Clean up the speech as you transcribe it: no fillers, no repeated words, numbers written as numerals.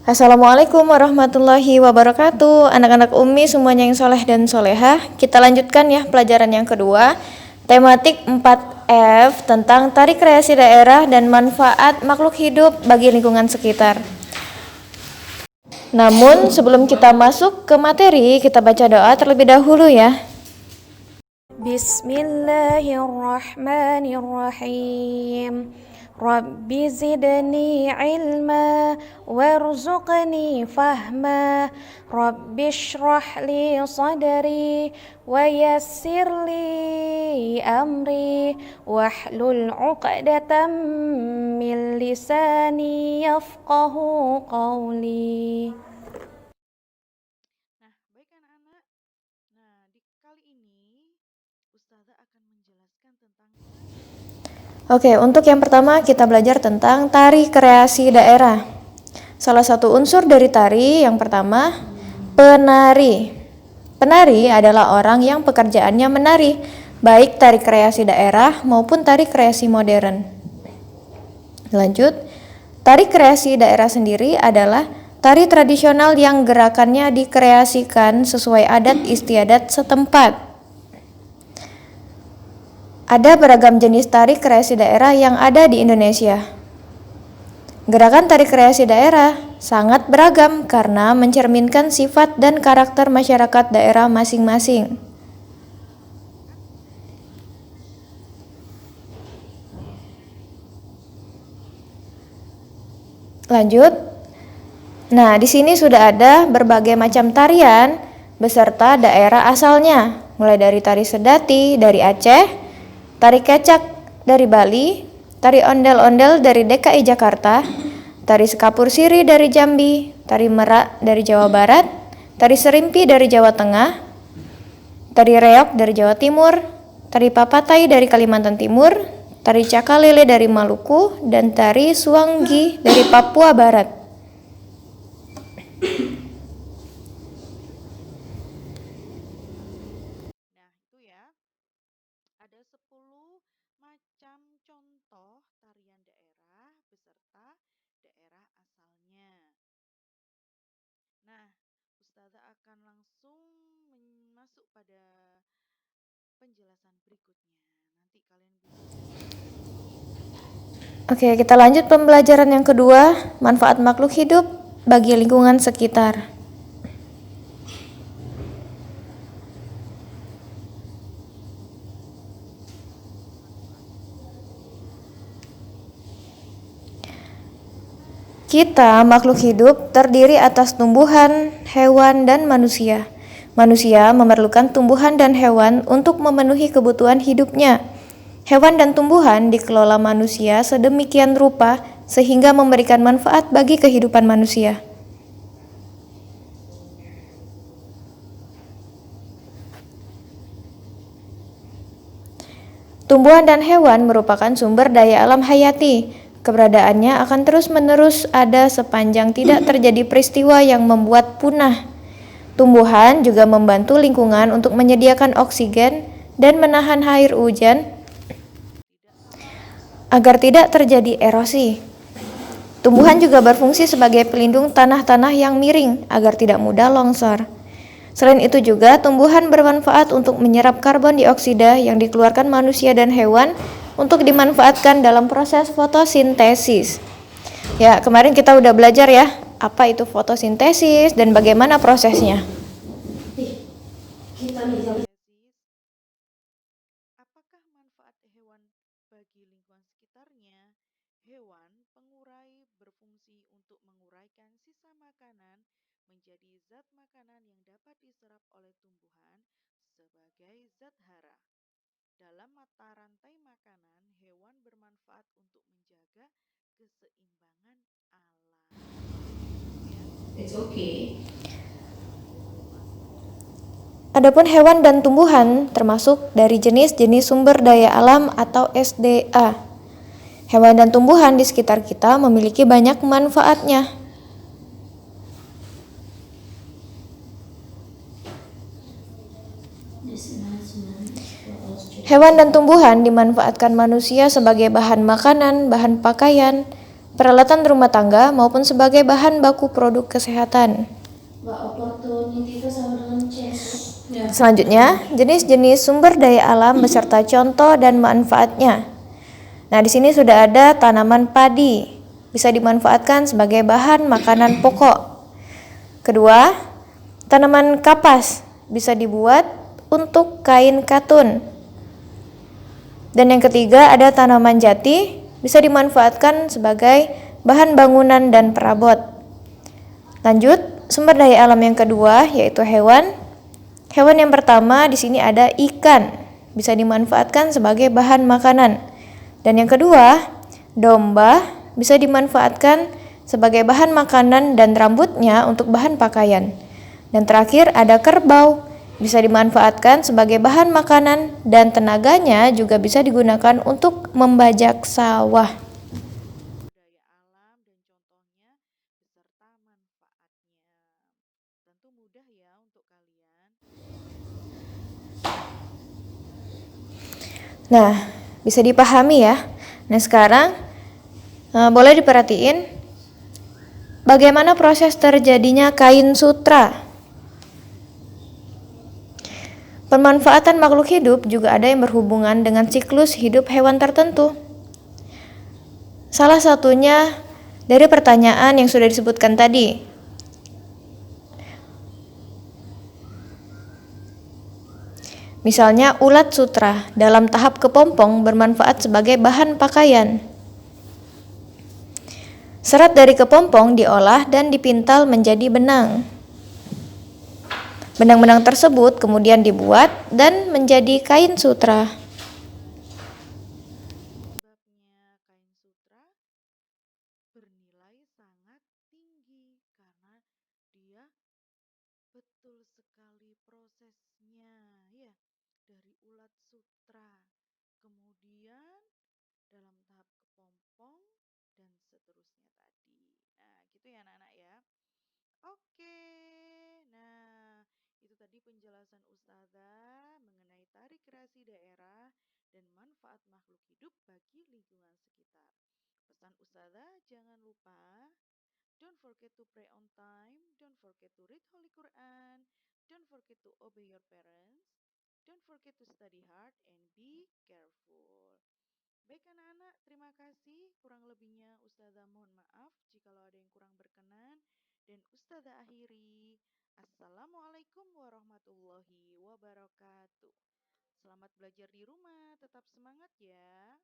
Assalamualaikum warahmatullahi wabarakatuh. Anak-anak Umi semuanya yang soleh dan solehah. Kita lanjutkan ya pelajaran yang kedua. Tematik 4F tentang tari kreasi daerah dan manfaat makhluk hidup bagi lingkungan sekitar. Namun sebelum kita masuk ke materi, kita baca doa terlebih dahulu ya. Bismillahirrahmanirrahim. Rabbi zidni ilma warzuqni fahma. Rabbi shrah li sadri wa yassir li amri wahlul 'uqdatam min lisani yafqahu qawli. Baik anak-anak. Di kali ini Ustazah akan menjelaskan tentang Oke, untuk yang pertama kita belajar tentang tari kreasi daerah. Salah satu unsur dari tari yang pertama, penari. Penari adalah orang yang pekerjaannya menari, baik tari kreasi daerah maupun tari kreasi modern. Lanjut, tari kreasi daerah sendiri adalah tari tradisional yang gerakannya dikreasikan sesuai adat istiadat setempat. Ada beragam jenis tari kreasi daerah yang ada di Indonesia. Gerakan tari kreasi daerah sangat beragam karena mencerminkan sifat dan karakter masyarakat daerah masing-masing. Lanjut. Nah, di sini sudah ada berbagai macam tarian beserta daerah asalnya, mulai dari tari sedati dari Aceh, tari kecak dari Bali, tari ondel-ondel dari DKI Jakarta, tari sekapur siri dari Jambi, tari merak dari Jawa Barat, tari serimpi dari Jawa Tengah, tari reok dari Jawa Timur, tari papatai dari Kalimantan Timur, tari cakalele dari Maluku, dan tari suanggi dari Papua Barat. itu ya. Ada 10 macam contoh tarian daerah beserta daerah asalnya. Ustazah akan langsung masuk pada penjelasan berikutnya. Nanti kalian bisa Oke, kita lanjut pembelajaran yang kedua, manfaat makhluk hidup bagi lingkungan sekitar. Kita, makhluk hidup, terdiri atas tumbuhan, hewan, dan manusia. Manusia memerlukan tumbuhan dan hewan untuk memenuhi kebutuhan hidupnya. Hewan dan tumbuhan dikelola manusia sedemikian rupa sehingga memberikan manfaat bagi kehidupan manusia. Tumbuhan dan hewan merupakan sumber daya alam hayati. Keberadaannya akan terus-menerus ada sepanjang tidak terjadi peristiwa yang membuat punah. Tumbuhan juga membantu lingkungan untuk menyediakan oksigen dan menahan air hujan agar tidak terjadi erosi. Tumbuhan juga berfungsi sebagai pelindung tanah-tanah yang miring agar tidak mudah longsor. Selain itu juga tumbuhan bermanfaat untuk menyerap karbon dioksida yang dikeluarkan manusia dan hewan untuk dimanfaatkan dalam proses fotosintesis. Ya, kemarin kita udah belajar ya, apa itu fotosintesis dan bagaimana prosesnya. Apakah manfaat hewan bagi lingkungan sekitarnya? Hewan pengurai berfungsi untuk menguraikan sisa makanan menjadi zat makanan yang dapat diserap oleh tumbuhan sebagai zat hara. Dalam mata rantai makanan, hewan bermanfaat untuk menjaga keseimbangan alam. It's okay. Adapun hewan dan tumbuhan termasuk dari jenis-jenis sumber daya alam atau SDA. Hewan dan tumbuhan di sekitar kita memiliki banyak manfaatnya. Hewan dan tumbuhan dimanfaatkan manusia sebagai bahan makanan, bahan pakaian, peralatan rumah tangga maupun sebagai bahan baku produk kesehatan. Opportunity itu sama dengan chance. Ya. Selanjutnya, jenis-jenis sumber daya alam beserta contoh dan manfaatnya. Nah, di sini sudah ada tanaman padi, bisa dimanfaatkan sebagai bahan makanan pokok. Kedua, tanaman kapas bisa dibuat untuk kain katun. Dan yang ketiga ada tanaman jati, bisa dimanfaatkan sebagai bahan bangunan dan perabot. Lanjut, sumber daya alam yang kedua yaitu hewan. Hewan yang pertama di sini ada ikan, bisa dimanfaatkan sebagai bahan makanan. Dan yang kedua, domba bisa dimanfaatkan sebagai bahan makanan dan rambutnya untuk bahan pakaian. Dan terakhir ada kerbau, bisa dimanfaatkan sebagai bahan makanan dan tenaganya juga bisa digunakan untuk membajak sawah. Daya alam dan contohnya beserta manfaatnya. Tentu mudah ya untuk kalian. Nah, bisa dipahami ya. Nah, sekarang boleh diperhatiin bagaimana proses terjadinya kain sutra. Pemanfaatan makhluk hidup juga ada yang berhubungan dengan siklus hidup hewan tertentu. Salah satunya dari pertanyaan yang sudah disebutkan tadi. Misalnya ulat sutra dalam tahap kepompong bermanfaat sebagai bahan pakaian. Serat dari kepompong diolah dan dipintal menjadi benang. Benang-benang tersebut kemudian dibuat dan menjadi kain sutra. Sebabnya kain sutra bernilai sangat tinggi karena dia betul sekali prosesnya ya dari ulat sutra. Kemudian dalam tahap kepompong dan seterusnya tadi. Nah, gitu ya anak-anak ya. Oke. Nah, itu tadi penjelasan Ustazah mengenai tari kreasi daerah dan manfaat makhluk hidup bagi lingkungan sekitar. Pesan Ustazah jangan lupa, don't forget to pray on time, don't forget to read Holy Quran, don't forget to obey your parents, don't forget to study hard and be careful. Baik anak-anak, terima kasih. Kurang lebihnya Ustazah mohon maaf jikalau ada yang kurang berkenan. Dan Ustazah akhiri. Assalamualaikum warahmatullahi wabarakatuh. Selamat belajar di rumah, tetap semangat ya.